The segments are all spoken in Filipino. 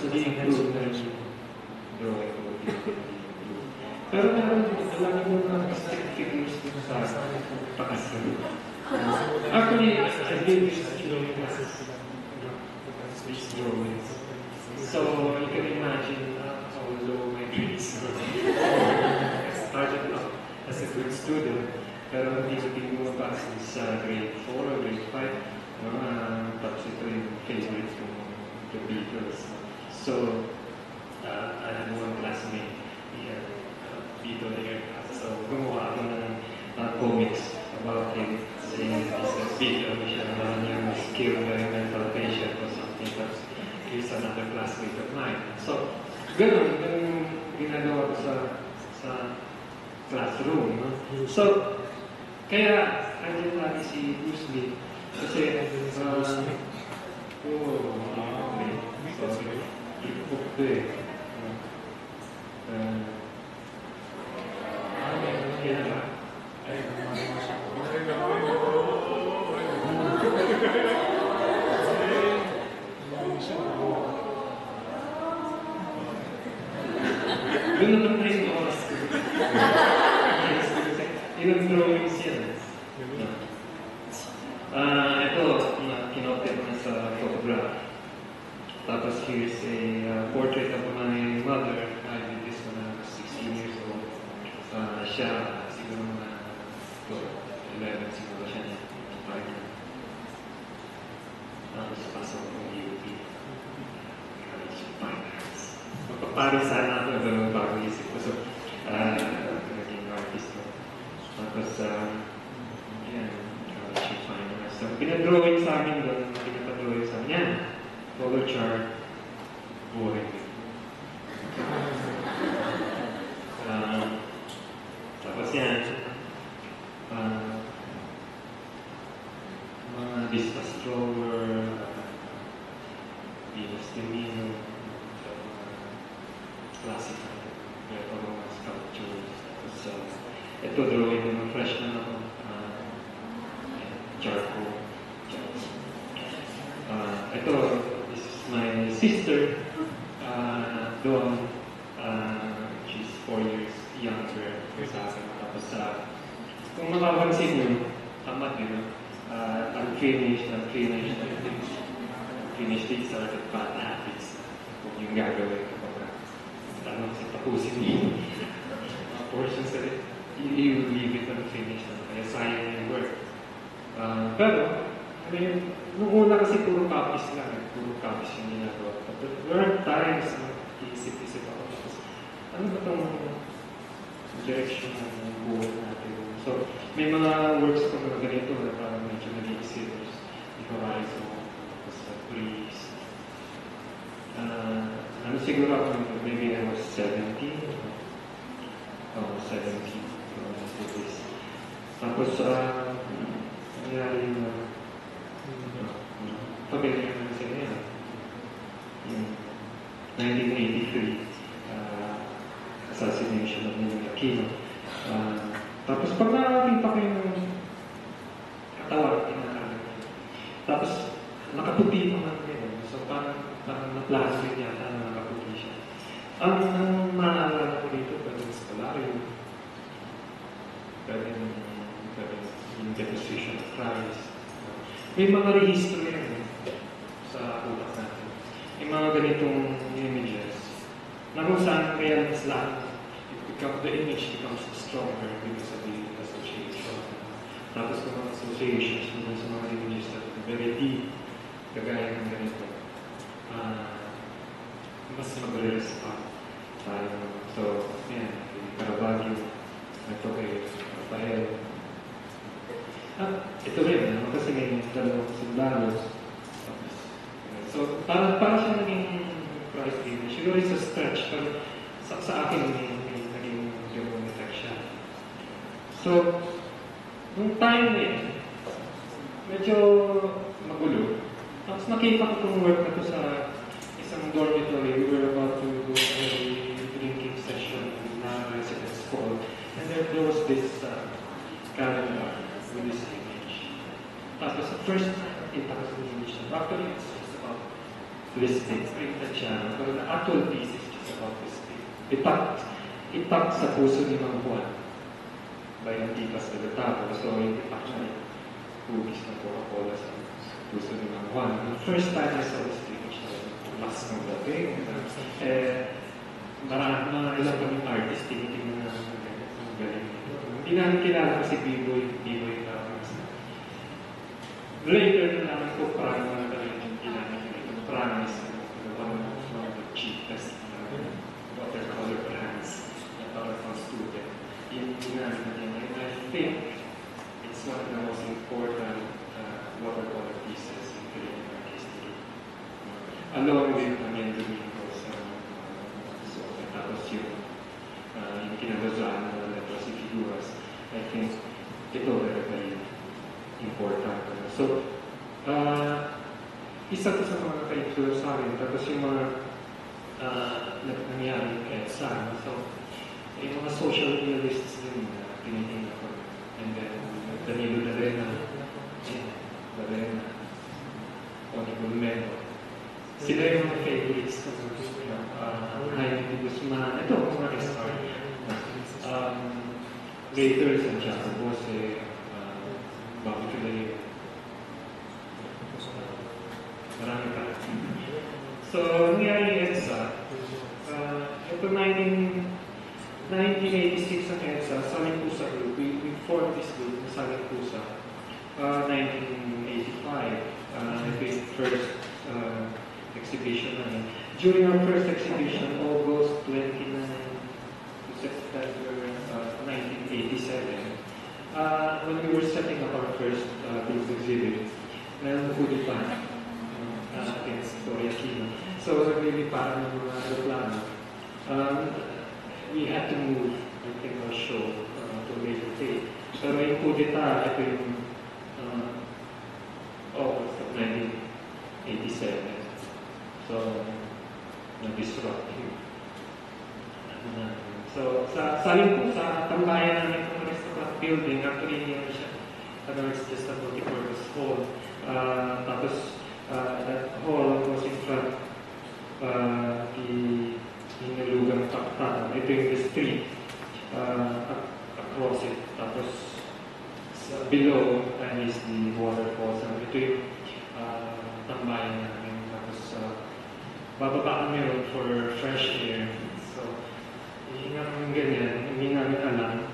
nag-improve na rin yung drawing ko. Pero lagi mo na stick figures dito sa taas. Actually, I did this drawing classes. These drawings. So, you can imagine how low my grades were. I started off as a good student, pero hindi ko mabasa sa grade 4 or grade 5. Tapos ito yung favorite ko, the Beatles. So, I had one classmate, Beatles era. So, gumawa ako ng comics about him, saying he's a Beatles, siya naman yung skill, mental patient or something. Tapos, he's another classmate of mine. So, ganun ginagawa ko sa classroom. No? So, kaya, andyan lagi si Bruce Lee. Kasi, okay. Sorry. Ipok ko eh. Kaya ba? Doon naman tayo yung oras ko. Ilang drawings yan. Ito, kinote ko na sa photograph. Tapos here's a portrait of my mother. I did this when I was 16 years old. Siya, siguro mga 11 siguro siya niya. Tapos pasok ko ng UP. College of Fine Arts. Magpapari sana ako na bago isip ko. So, naging artist ko. Tapos, yan, College of Fine Arts. So, pinadrawing sa amin doon, pinapadrawing sa amin. Yan, color chart, buhay. Tapos yan, mga discus thrower, Venus de Milo, classical, mga sculptures. Tapos, ito drawing ng freshman ako, charcoal. Ito, this is my sister, Dawn. She's 4 years younger sa akin. Tapos, kung mapapansin nyo, tamat yun, unfinished, it started bad habits. Kung yung gagawin ko pa, tapusin niyo mga portions of it, you leave it unfinished. Kaya sayang yung work. Pero, I mean, nung una kasi puro copies lang, puro copies yung ginagawa. But there are times na iisip-isip ako. Ano ba itong direction ng buhay natin? So, may mga works ko na ganito na parang medyo nag-iisip. The horizon, tapos breeze. Ano siguro ako, maybe I was 17. Oh, 17. Tapos, nangyari na pamilya naman siya niya. 1983, assassination of Ninoy Aquino. Tapos pag nakakita ko yung katawan, kinakalan niya. Tapos nakaputi pa man yun. So parang na-plastic yata na nakaputi siya. Ang maaalala ko dito, pwede yung scholaryo, pwede yung deposition of Christ. May mga rehistro yan sa utak natin. May mga ganitong images na kung saan kaya mas lahat, the image becomes stronger because of the association. Tapos kung mga associations mo sa mga images na very deep, kagaya ng ganito, mas mag-respond tayo. So, yan, Caravaggio, ito kay Rafael. Ito rin, kasi may dalawang sundalo. So, para siya naging Christ image. Siguro it's a stretch, pero sa akin may naging geometric siya. So, nung time na yun, medyo magulo. Tapos nakita ko itong work na ito sa isang dormitory. We were about to go to a drinking session na residence hall. And there was this calendar with this image. Tapos at first, nakita ko sa image na actually it's about listing, printed siya. Pero the actual piece is just about listing. Ipak sa puso ni Mang Juan by Antipas de Gatabo. So, ipak siya yung hugis ng Coca-Cola sa puso ni Mang Juan. The first time I saw this thing, mas ng gabi. Mga ilang kaming artist, tinitingnan na ang galing. Hindi namin kilala kasi B-boy Ramos. Later na namin ko parang mga talagang ginamit yung Pramis, one of the cheapest watercolor brands na para sa student. Yung ginamit natin, and I think it's one of the most important watercolor pieces in Philippine art history. Along with Amiendo Domingos, tapos yung kinabazaan ng letras y figuras, I think ito very, very important. So, isa to sa mga ka-influence sa akin, tapos yung mga nangyari kay Sam. So, yung mga social realists din na tinitingnan ko. And then, Danilo Darena, Tony Bulmeno. Sila yung mga favorites ko. Jaime Guzman, ito, mga SR. Later, Santiago Bose, Bobby Filio. Marami pa. So, nangyari yung EDSA. Ito 1986 ang EDSA, Saling Pusa Group. We formed this group, Saling Pusa. 1985, ito yung first exhibition namin. During our first exhibition, August 29 to September 1987, when we were setting up our first group exhibit, mayroong kudita against Gloria Aquino. So, really parang ng mga aeroplano. We had to move, I think, our show to a later date. Pero yung kudita, ito yung August of 1987. So, na-disrupt yun. So, Saling Pusa, tambayan namin itong aristocrat building. Actually, hindi siya. It's just a multi-purpose hall. Tapos, that hall was in front Hinulugang Taktan. Ito yung the street across it. Tapos, below is the waterfalls. Ito yung tambayan namin. Bababa kami ron for fresh air. So, hihinga kami ganyan, hindi namin alam.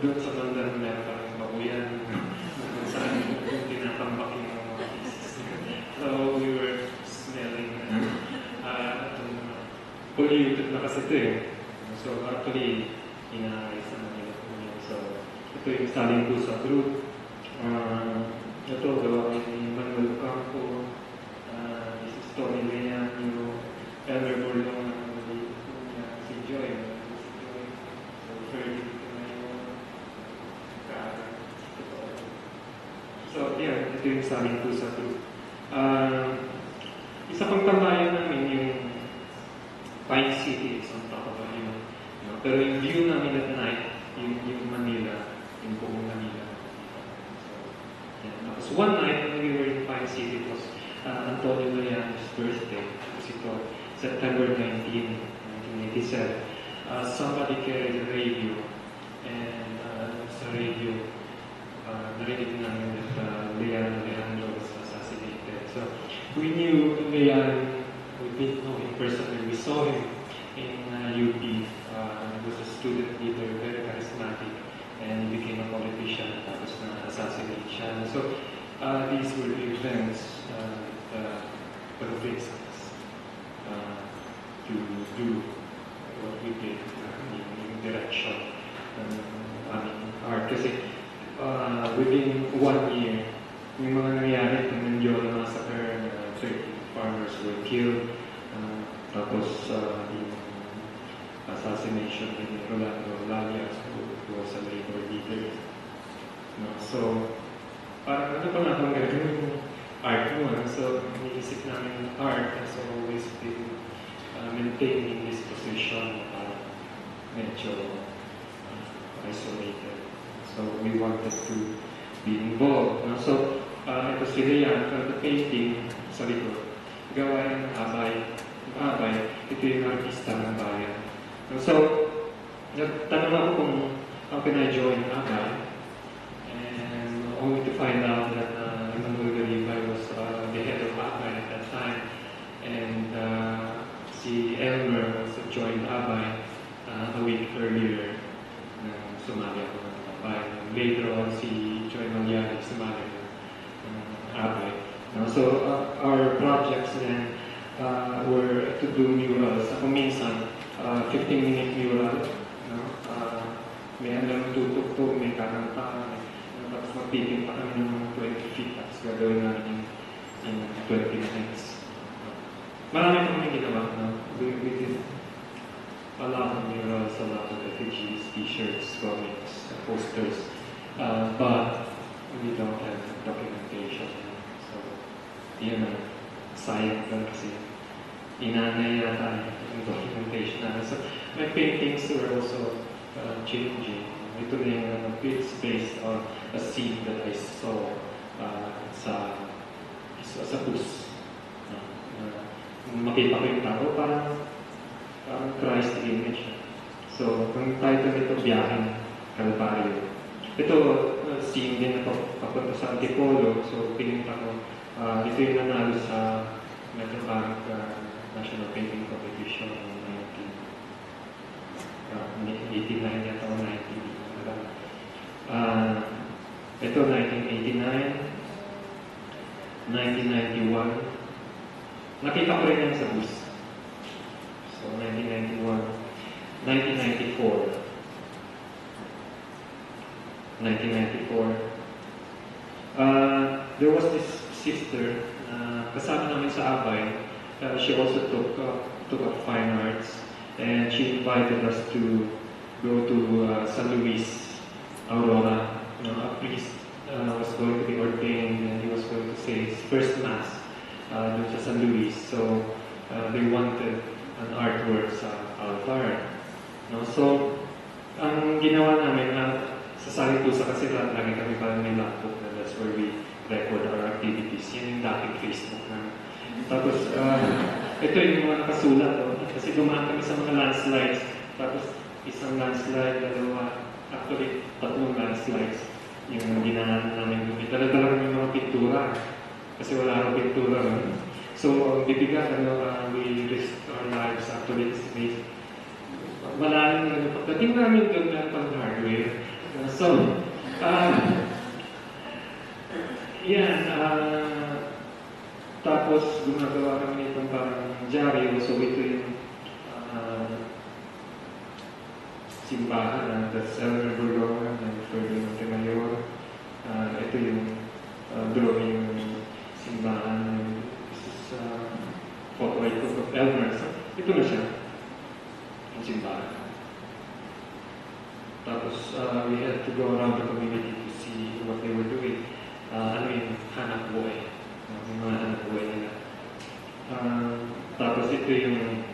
Doon sa Mandan meron kami babuyan kung saan yung tinatambak yung mga pieces. So, we were smelling polluted na kasi ito eh. So, actually, inaayos na nila po yun. So, ito yung Saling Pusa Group. Ito, gawa ni Manuel Campo. This is Tony Leanio, Elmer Borlon, si Joy. So, Ferdy So, yeah, ito yung Saling Pusa Group. Isa pang tambayan namin yung Pine City, is on top of it, pero yung view namin at night, yung Manila, yung buong Manila. So, yeah. Tapos one night when we were in Pine City, it was Antonio Loyanos' birthday. Kasi ito, September 19, 1987. Somebody carried a radio, and sa radio, narinig namin that Leon Alejandro was assassinated. So we knew Leon. We didn't know him personally. We saw him in UP. He was a student leader, very charismatic, and he became a politician. Tapos na-assassinate siya. So these were the events that convinced us to do what we did in direction ng aming art. Kasi within 1 year, may mga nangyari itong Mendiola massacre, 30 farmers were killed, tapos yung assassination ni Rolando Lalias, who was a labor leader. So, parang ano pa nga itong gagawin yung art mo. So, iniisip namin art has always been maintaining this position medyo isolated. So, we wanted to be involved. So, ito si Leon, the painting sa likod. gawain ng abay. Yung abay, ito yung artista ng bayan. So, nagtanong ako kung how can I join abay, and only to find out that Emmanuel Garibay was the head of abay at that time, and si Elmer also joined abay a week earlier. Sumali ako ng abay. Later on, si Joy Malyari sumali ng abay. So, our projects then were to do murals. Ako minsan, 15-minute mural. May hanggang tutugtog, may kakanta, tapos magpipin pa kami ng mga 20 feet, tapos gagawin namin in 20 minutes. Marami pa kami ginawa. We did a lot of murals, a lot of effigies, t-shirts, comics, posters, but we don't have documentation. So, yun ang sayang lang kasi inanay yata yung documentation namin. So, my paintings were also changing. Ito na yung it's based on a scene that I saw sa bus. Makita ko yung tao, parang Christ image. So, ang title nito, Biyaheng Kalbaryo. Ito, scene din na papunta sa Antipolo. So, pininta ko. Ito yung nanalo sa Metrobank National Painting Competition ng 1989 yata o 19. Ito, 1989, 1991. Nakita ko rin yan sa bus. So, 1991, 1994, 1994. There was this sister, kasama namin sa abay. She also took up fine arts, and she invited us to go to San Luis, Aurora. A priest was going to be ordained, and he was going to say his first mass dun sa San Luis. So, they wanted an artwork sa altar. So, ang ginawa namin, sa Salitusa kasi lagi kami parang may laptop na that's where we record our activities. Yan yung dating Facebook namin. Tapos, ito yung mga nakasulat. Kasi dumaan kami sa mga landslides. Tapos, isang landslide, dalawa, actually, 3 landslides yung ginaan namin doon. Dala-dala kami mga pintura. Kasi wala akong pintura. So, bibigat, we risk our lives actually this way. Wala rin, pagdating namin doon na pang hardware. So, yan, tapos gumagawa kami itong parang dyaryo. So, ito yung simbahan, that's Elmer Burlongan and Ferdinand Montemayor. Ito yung drawing ng simbahan. Photo I took of Elmer. So, ito na siya. Ang simbahan. Tapos, we had to go around the community to see what they were doing. Ano yung hanap buhay. Yung mga hanap buhay nila. Tapos, ito yung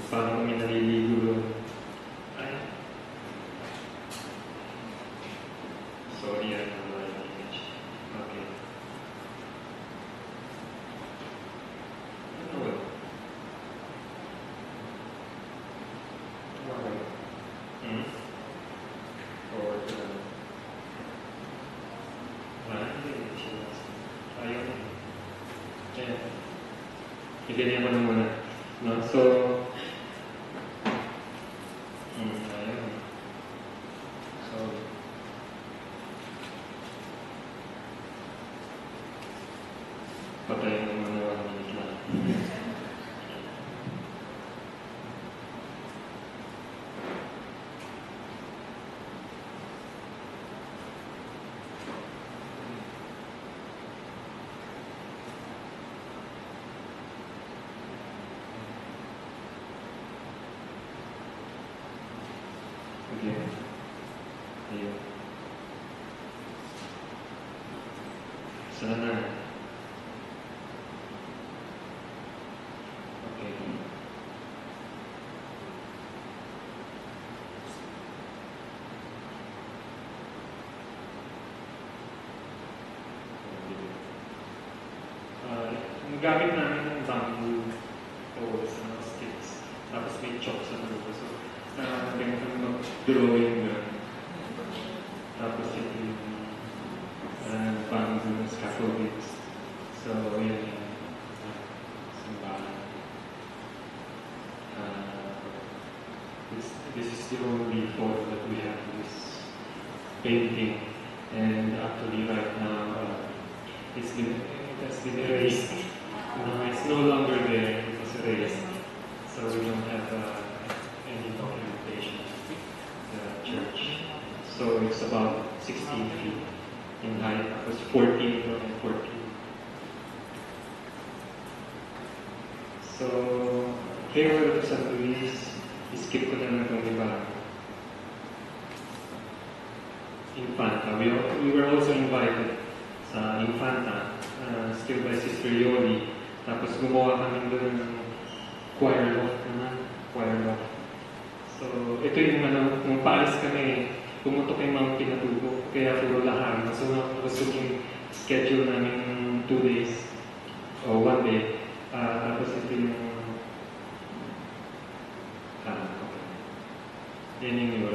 parang kami naliligo. Ay. Sorry, I don't know the image. Okay. Ganyan ko na muna. No? So, ayun. So, patayin ko muna 1 minute lang. Okay. Ayun. Sana na. Okay. Ang gamit namin ng bamboo Tapos may chalk sa dulo. So, ganyan kami mag-drawing na. Tapos yung parang doon ng scaffoldings. So, yun yung simbahan. This is the only photo that we have of this painting. And actually right now, it has been erased. It's no longer there. It was erased. So we don't have any documentation of the church. So it's about 16 feet in height. It was 14 and 14. So, here to San Luis, skip ko na lang itong iba. Infanta. We were also invited sa Infanta, still by Sister Yoli. Tapos gumawa kami doon ng choir loft naman. Choir loft. So, ito yung nung paalis kami, pumutok yung Mount Pinatubo, kaya puro lahat. So, gusto yung schedule namin 2 days o 1 day. Tapos ito yung yan yung